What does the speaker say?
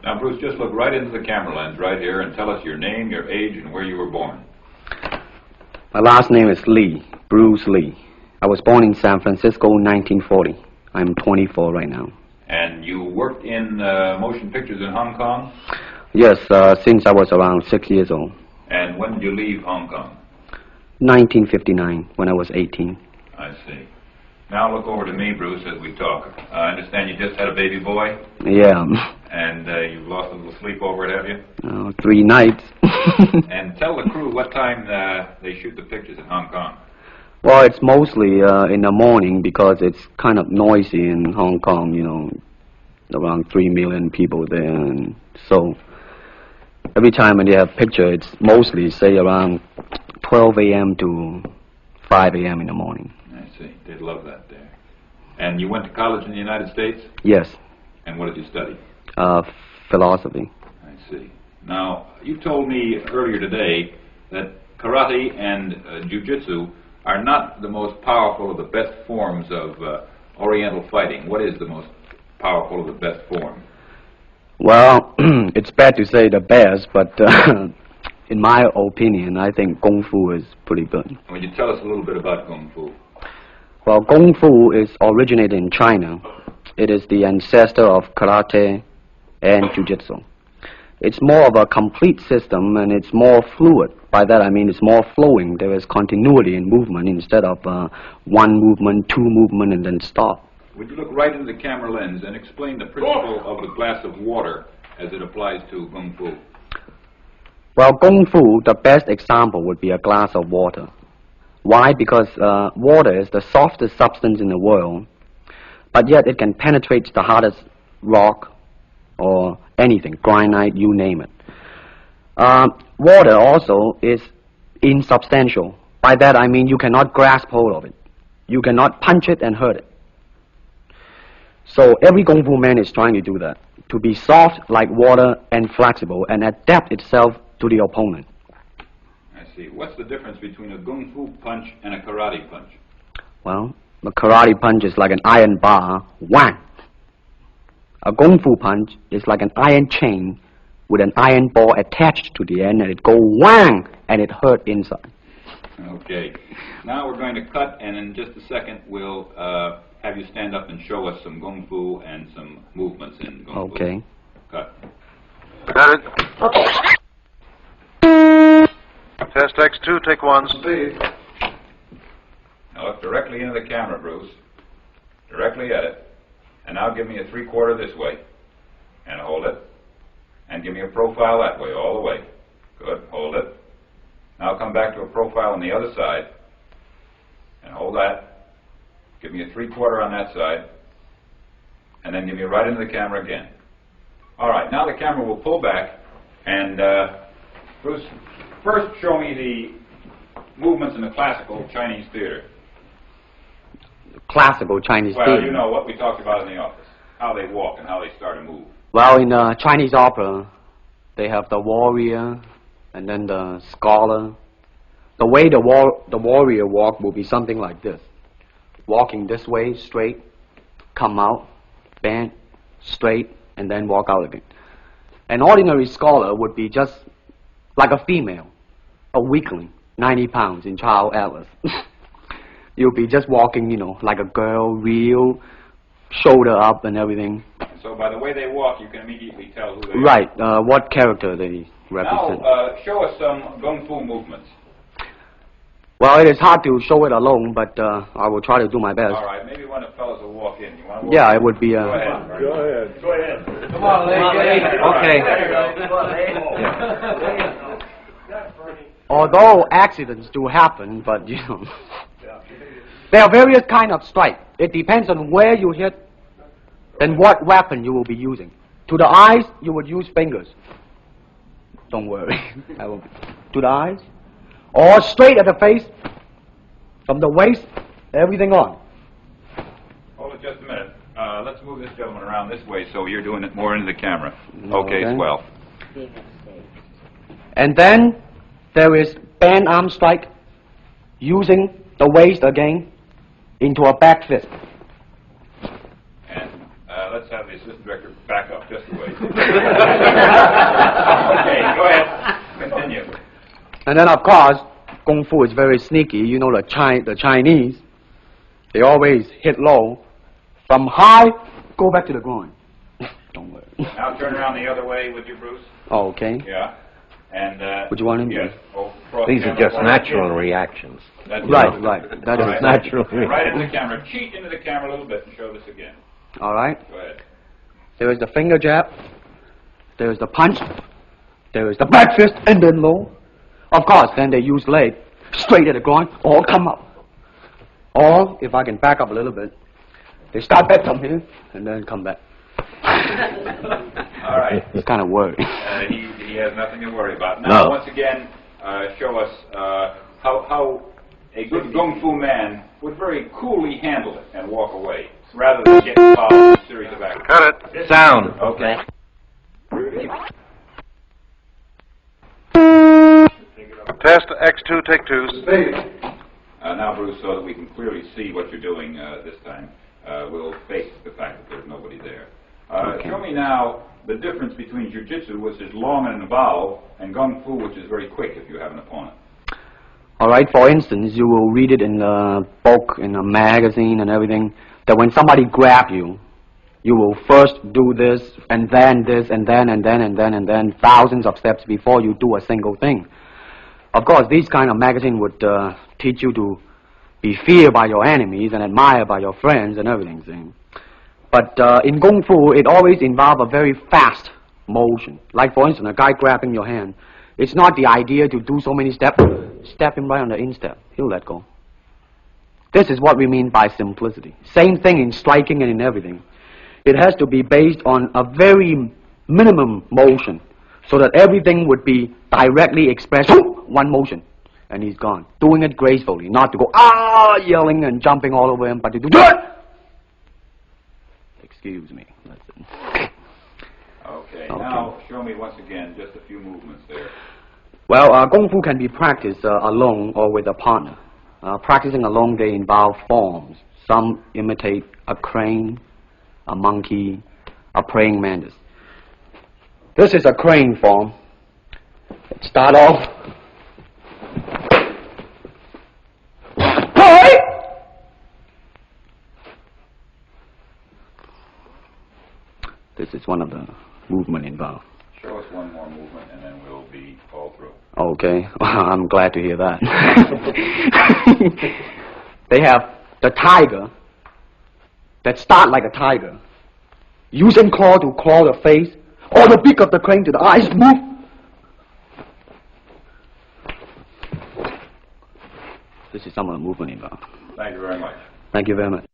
Now, Bruce, just look right into the camera lens right here and tell us your name, your age, and where you were born. My last name is Lee, Bruce Lee. I was born in San Francisco in 1940. I'm 24 right now. And you worked in motion pictures in Hong Kong? Yes, since I was around 6 years old. And when did you leave Hong Kong? 1959, when I was 18. I see. Now look over to me, Bruce, as we talk. I understand you just had a baby boy? Yeah. And you've lost a little sleep over it, have you? 3 nights. And tell the crew what time they shoot the pictures in Hong Kong. Well, it's mostly in the morning because it's kind of noisy in Hong Kong, you know, around 3 million people there. And so every time when they have picture, it's mostly, say, around 12 a.m. to 5 a.m. in the morning. I see. They'd love that there. And you went to college in the United States? Yes. And what did you study? Philosophy. I see. Now, you told me earlier today that karate and jiu-jitsu are not the most powerful or the best forms of Oriental fighting. What is the most powerful or the best form? Well, it's bad to say the best, but in my opinion, I think kungfu is pretty good. Would you tell us a little bit about kungfu? Well, kungfu is originated in China. It is the ancestor of karate and jiu-jitsu. It's more of a complete system, and it's more fluid. By that I mean it's more flowing. There is continuity in movement instead of one movement, two movement, and then stop. Would you look right into the camera lens and explain the principle of a glass of water as it applies to Kung Fu? Well, Kung Fu, the best example would be a glass of water. Why? Because water is the softest substance in the world, but yet it can penetrate the hardest rock or anything, granite, you name it. Water also is insubstantial. By that I mean you cannot grasp hold of it. You cannot punch it and hurt it. So every Kung Fu man is trying to do that, to be soft like water and flexible and adapt itself to the opponent. I see. What's the difference between a Kung Fu punch and a karate punch? Well, a karate punch is like an iron bar, whang. A Kung Fu punch is like an iron chain with an iron ball attached to the end, and it go whang, and it hurt inside. Okay. Now we're going to cut, and in just a second we'll have you stand up and show us some Kung Fu and some movements in Kung Fu. Okay. Cut. Got it. Okay. Test X2, take 1. Speed. Now look directly into the camera, Bruce. Directly at it. And now give me a 3/4 this way. And hold it. And give me a profile that way, all the way. Good. Hold it. Now come back to a profile on the other side. And hold that. Give me a 3/4 on that side. And then give me right into the camera again. All right. Now the camera will pull back. And Bruce, first show me the movements in the classical Chinese theater. Classical Chinese Well, theater. you know what we talked about in the office. How they walk and how they start to move. Well, in Chinese opera, they have the warrior and then the scholar. The way the warrior walk will be something like this. Walking this way, straight, come out, bend, straight, and then walk out again. An ordinary scholar would be just like a female, a weakling, 90 pounds in Child Atlas. You'll be just walking, you know, like a girl, real, shoulder up and everything. So by the way they walk, you can immediately tell who they are. Right, what character they represent. Now, show us some Kung Fu movements. Well, it is hard to show it alone, but I will try to do my best. All right, maybe one of the fellows will walk in. You want to walk Yeah, in? it would be... Go ahead. Go ahead. Go ahead. Come on, lady. Okay. Come on, lady. Although accidents do happen, but, you know... There are various kind of strike. It depends on where you hit and what weapon you will be using. To the eyes, you would use fingers. Don't worry. I will be. To the eyes. Or straight at the face. From the waist, everything on. Hold it just a minute. Let's move this gentleman around this way so you're doing it more into the camera. Okay, Okay. swell. And then there is band arm strike. Using the waist again into a back fist. And let's have the assistant director back up just a way. Okay, go ahead. Continue. And then, of course, Kung Fu is very sneaky. You know, the Chinese, they always hit low. From high, go back to the groin. Don't worry. Now turn around the other way with you, Bruce. Oh, okay. Yeah. And, Would you want him? yes. Oh, cross These are camera just forward. natural reactions. That's Right, it. right. That is Right. Natural Right into the camera. Cheat into the camera a little bit and show this again. All right. Go ahead. There is the finger jab. There is the punch. There is the back fist and then low. Of course, then they use leg straight at the groin or come up. Or, if I can back up a little bit, they start back from here and then come back. All right. It's kind of worrying. He has nothing to worry about. Now, No. once again, show us how a good Kung Fu man would very coolly handle it and walk away, rather than get involved in a series of actions. Cut it. Sound. Okay. Test X2, take 2. Now, Bruce, so that we can clearly see what you're doing this time, we'll face the fact that there's nobody there. Show me now the difference between Jiu-Jitsu, which is long and involved, and Kung Fu, which is very quick if you have an opponent. All right, for instance, you will read it in a book, in a magazine and everything, that when somebody grab you, you will first do this, and then this, and then, and then, and then, and then, thousands of steps before you do a single thing. Of course, these kind of magazine would teach you to be feared by your enemies and admired by your friends and everything. See? But in Kung Fu, it always involves a very fast motion. Like, for instance, a guy grabbing your hand. It's not the idea to do so many steps. Step him right on the instep. He'll let go. This is what we mean by simplicity. Same thing in striking and in everything. It has to be based on a very minimum motion so that everything would be directly expressed. One motion, and he's gone. Doing it gracefully, not to go, yelling and jumping all over him, but to do it. Excuse me. That's it. Okay. Now, show me once again just a few movements there. Well, Kung Fu can be practiced alone or with a partner. Practicing alone, they involve forms. Some imitate a crane, a monkey, a praying mantis. This is a crane form. Start off. This is one of the movement involved. Show us one more movement, and then we'll be all through. Okay, I'm glad to hear that. They have the tiger that start like a tiger, using claw to claw the face, or the beak of the crane to the eyes move. This is some of the movement involved. Thank you very much. Thank you very much.